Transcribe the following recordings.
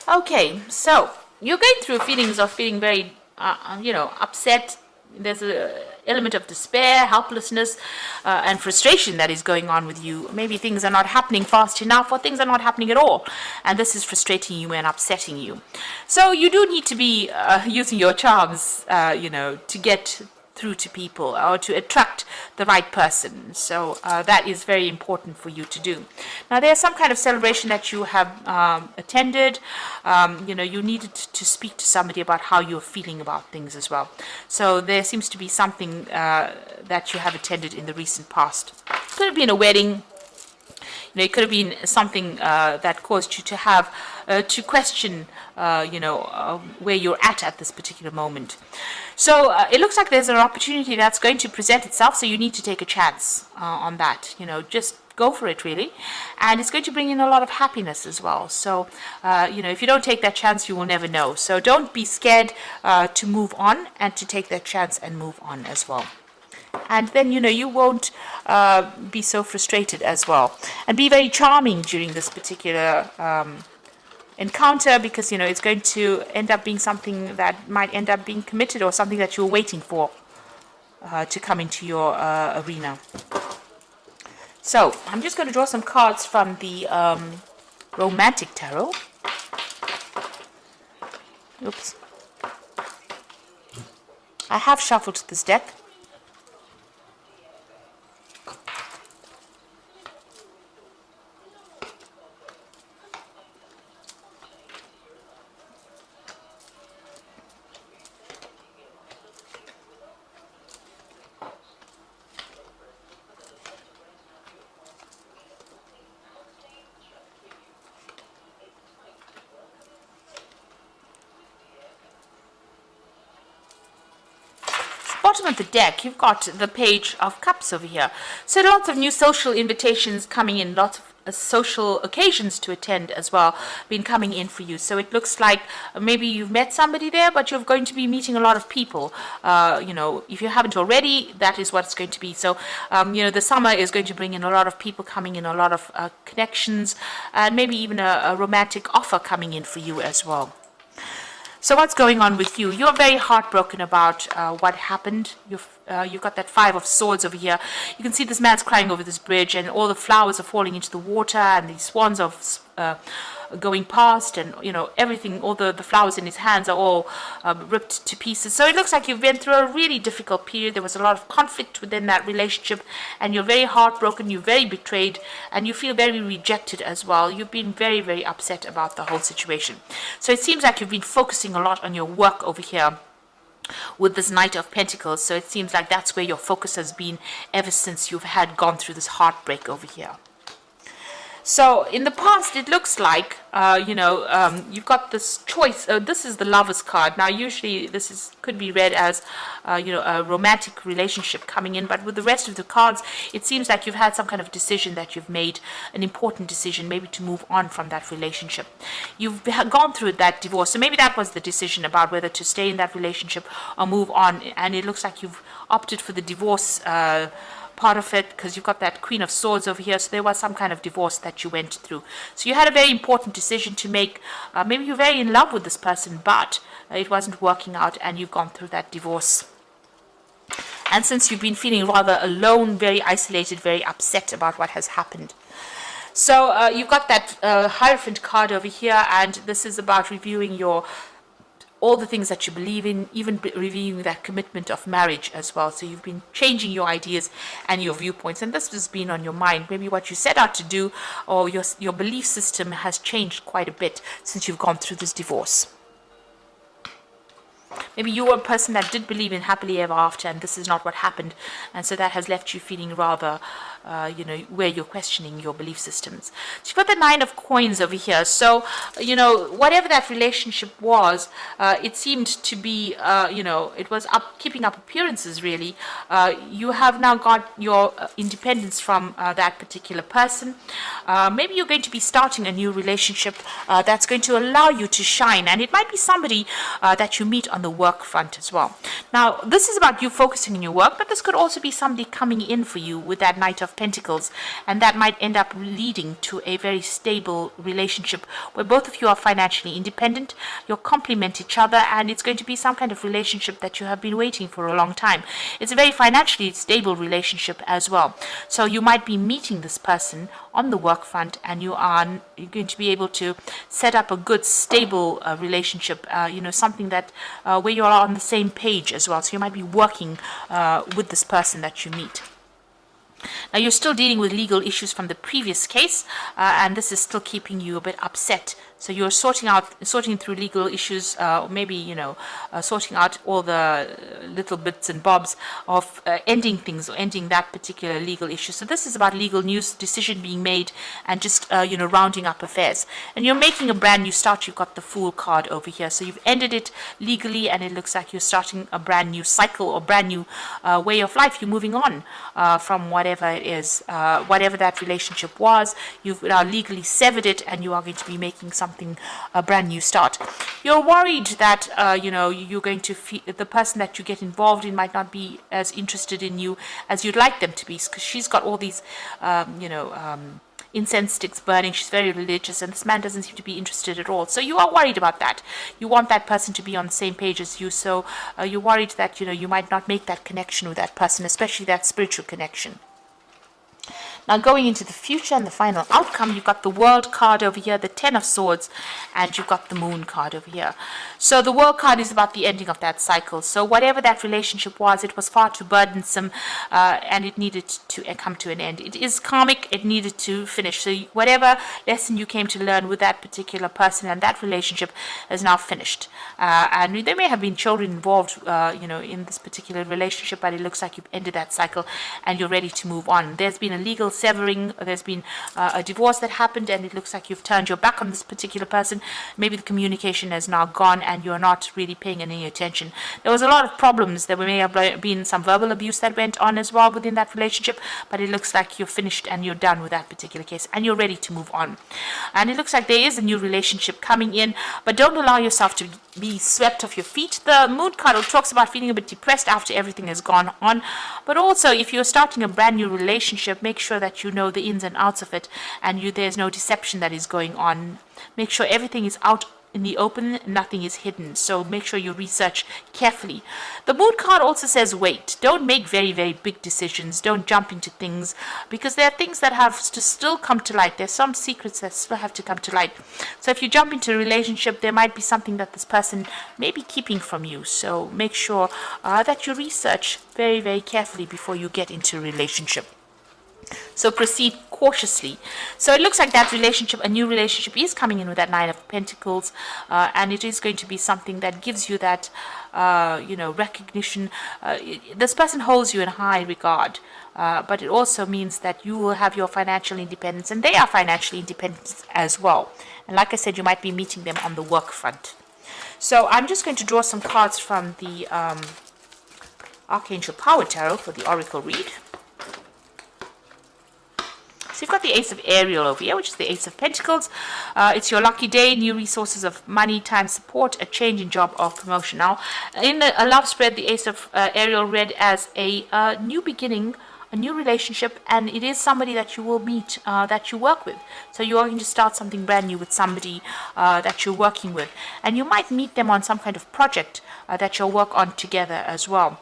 Okay, so you're going through feelings of feeling very, upset. There's a element of despair, helplessness, and frustration that is going on with you. Maybe things are not happening fast enough, or things are not happening at all, and this is frustrating you and upsetting you. So you do need to be using your charms, to get through to people or to attract the right person. So that is very important for you to do. Now, there's some kind of celebration that you have attended. You needed to speak to somebody about how you're feeling about things as well. So there seems to be something that you have attended in the recent past. Could have been a wedding. It could have been something that caused you to have to question, where you're at this particular moment. So it looks like there's an opportunity that's going to present itself. So you need to take a chance on that. Just go for it, really, and it's going to bring in a lot of happiness as well. So if you don't take that chance, you will never know. So don't be scared to move on and to take that chance and move on as well. And then, you won't be so frustrated as well. And be very charming during this particular encounter, because, it's going to end up being something that might end up being committed, or something that you're waiting for to come into your arena. So I'm just going to draw some cards from the Romantic Tarot. Oops. I have shuffled this deck. Bottom of the deck, you've got the Page of Cups over here. So lots of new social invitations coming in, lots of social occasions to attend as well, been coming in for you. So it looks like maybe you've met somebody there, but you're going to be meeting a lot of people. If you haven't already, that is what it's going to be. So, the summer is going to bring in a lot of people coming in, a lot of connections, and maybe even a romantic offer coming in for you as well. So what's going on with you? You're very heartbroken about what happened. You've got that Five of Swords over here. You can see this man's crying over this bridge, and all the flowers are falling into the water, and these swans are going past, and everything, all the flowers in his hands are all ripped to pieces. So it looks like you've been through a really difficult period. There was a lot of conflict within that relationship, and you're very heartbroken, you're very betrayed, and you feel very rejected as well. You've been very, very upset about the whole situation. So it seems like you've been focusing a lot on your work over here with this Knight of Pentacles. So it seems like that's where your focus has been ever since you've gone through this heartbreak over here. So in the past, it looks like, you've got this choice. This is the Lover's card. Now, usually this could be read as, a romantic relationship coming in. But with the rest of the cards, it seems like you've had some kind of decision that you've made, an important decision, maybe to move on from that relationship. You've gone through that divorce. So maybe that was the decision about whether to stay in that relationship or move on. And it looks like you've opted for the divorce part of it, because you've got that Queen of Swords over here. So there was some kind of divorce that you went through. So you had a very important decision to make. Maybe you're very in love with this person, but it wasn't working out, and you've gone through that divorce. And since you've been feeling rather alone, very isolated, very upset about what has happened. So you've got that Hierophant card over here, and this is about reviewing all the things that you believe in, even reviewing that commitment of marriage as well. So you've been changing your ideas and your viewpoints, and this has been on your mind. Maybe what you set out to do, or your belief system has changed quite a bit since you've gone through this divorce. Maybe you were a person that did believe in happily ever after, and this is not what happened, and so that has left you feeling rather where you're questioning your belief systems. So you've got the Nine of Coins over here. So, whatever that relationship was, it seemed to be, it was keeping up appearances, really. You have now got your independence from that particular person. Maybe you're going to be starting a new relationship that's going to allow you to shine, and it might be somebody that you meet on the work front as well. Now, this is about you focusing on your work, but this could also be somebody coming in for you with that Knight of of Pentacles, and that might end up leading to a very stable relationship where both of you are financially independent, you'll complement each other, and it's going to be some kind of relationship that you have been waiting for a long time. It's a very financially stable relationship as well. So you might be meeting this person on the work front, and you're going to be able to set up a good stable relationship, something that where you're on the same page as well. So you might be working with this person that you meet. Now, you're still dealing with legal issues from the previous case, and this is still keeping you a bit upset. So you're sorting through legal issues, maybe, sorting out all the little bits and bobs of ending things or ending that particular legal issue. So this is about legal news, decision being made, and just, rounding up affairs. And you're making a brand new start. You've got the Fool card over here. So you've ended it legally, and it looks like you're starting a brand new cycle or brand new way of life. You're moving on from whatever it is, whatever that relationship was. You've now legally severed it, and you are going to be making a brand new start. You're worried that you're going to the person that you get involved in might not be as interested in you as you'd like them to be, because she's got all these incense sticks burning. She's very religious, and this man doesn't seem to be interested at all. So you are worried about that. You want that person to be on the same page as you. So you're worried that you might not make that connection with that person, especially that spiritual connection. Now, going into the future and the final outcome, you've got the World card over here, the Ten of Swords, and you've got the Moon card over here. So the World card is about the ending of that cycle. So whatever that relationship was, it was far too burdensome, and it needed to come to an end. It is karmic. It needed to finish. So whatever lesson you came to learn with that particular person and that relationship is now finished. And there may have been children involved, in this particular relationship, but it looks like you've ended that cycle and you're ready to move on. There's been a legal severing, there's been a divorce that happened, and it looks like you've turned your back on this particular person. Maybe the communication has now gone and you're not really paying any attention. There was a lot of problems. There may have been some verbal abuse that went on as well within that relationship, but it looks like you're finished and you're done with that particular case and you're ready to move on. And it looks like there is a new relationship coming in, but don't allow yourself to be swept off your feet. The Moon card talks about feeling a bit depressed after everything has gone on, but also if you're starting a brand new relationship, make sure that you know the ins and outs of it, and there's no deception that is going on. Make sure everything is out in the open, nothing is hidden. So make sure you research carefully. The Moon card also says wait. Don't make very, very big decisions. Don't jump into things, because there are things that have to still come to light. There's some secrets that still have to come to light. So if you jump into a relationship, there might be something that this person may be keeping from you. So make sure that you research very, very carefully before you get into a relationship. So proceed cautiously. So it looks like that relationship, a new relationship, is coming in with that Nine of Pentacles, and it is going to be something that gives you that, recognition. This person holds you in high regard, but it also means that you will have your financial independence, and they are financially independent as well. And like I said, you might be meeting them on the work front. So I'm just going to draw some cards from the Archangel Power Tarot for the Oracle read. So you've got the Ace of Ariel over here, which is the Ace of Pentacles. It's your lucky day, new resources of money, time, support, a change in job or promotion. Now, in a love spread, the Ace of Ariel read as a new beginning, a new relationship, and it is somebody that you will meet, that you work with. So you are going to start something brand new with somebody that you're working with. And you might meet them on some kind of project that you'll work on together as well.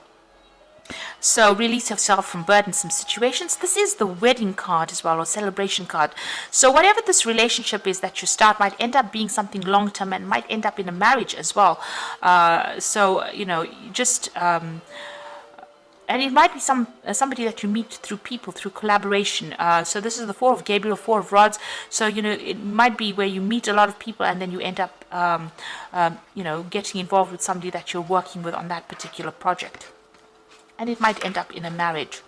So release yourself from burdensome situations. This is the wedding card as well, or celebration card. So whatever this relationship is that you start might end up being something long-term and might end up in a marriage as well. And it might be somebody that you meet through people, through collaboration. So this is the Four of Gabriel, Four of Rods. So, it might be where you meet a lot of people and then you end up, getting involved with somebody that you're working with on that particular project. And it might end up in a marriage.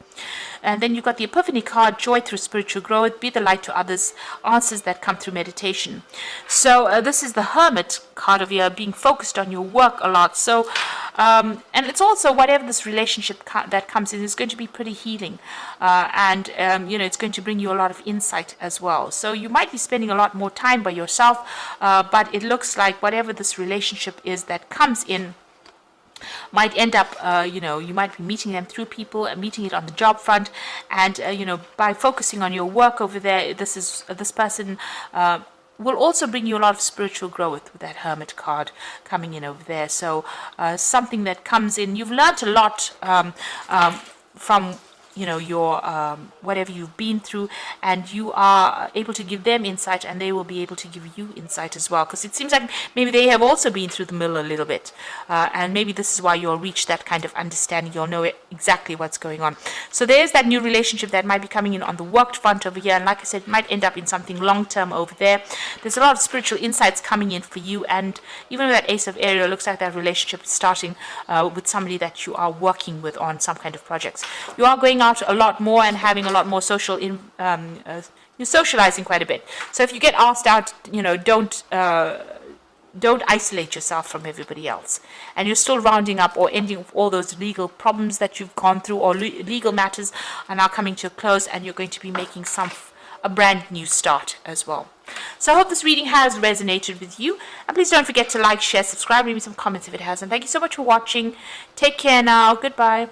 And then you've got the Epiphany card, joy through spiritual growth, be the light to others, answers that come through meditation. So this is the Hermit card of here, being focused on your work a lot. So, and it's also whatever this relationship that comes in is going to be pretty healing. It's going to bring you a lot of insight as well. So you might be spending a lot more time by yourself, but it looks like whatever this relationship is that comes in, might end up, you might be meeting them through people and meeting it on the job front. And, by focusing on your work over there, this person will also bring you a lot of spiritual growth with that Hermit card coming in over there. So something that comes in, you've learned a lot from your whatever you've been through, and you are able to give them insight, and they will be able to give you insight as well, because it seems like maybe they have also been through the mill a little bit, and maybe this is why you'll reach that kind of understanding. You'll know exactly what's going on. So there's that new relationship that might be coming in on the work front over here, and like I said, it might end up in something long-term over there. There's a lot of spiritual insights coming in for you, and even with that Ace of Ariel, it looks like that relationship is starting with somebody that you are working with on some kind of projects. You are going out a lot more and having a lot more social you're socializing quite a bit. So if you get asked out, don't isolate yourself from everybody else, and you're still rounding up or ending all those legal problems that you've gone through, or legal matters are now coming to a close, and you're going to be making a brand new start as well. So I hope this reading has resonated with you, and please don't forget to like, share, subscribe, leave me some comments if it has, and thank you so much for watching. Take care now. Goodbye.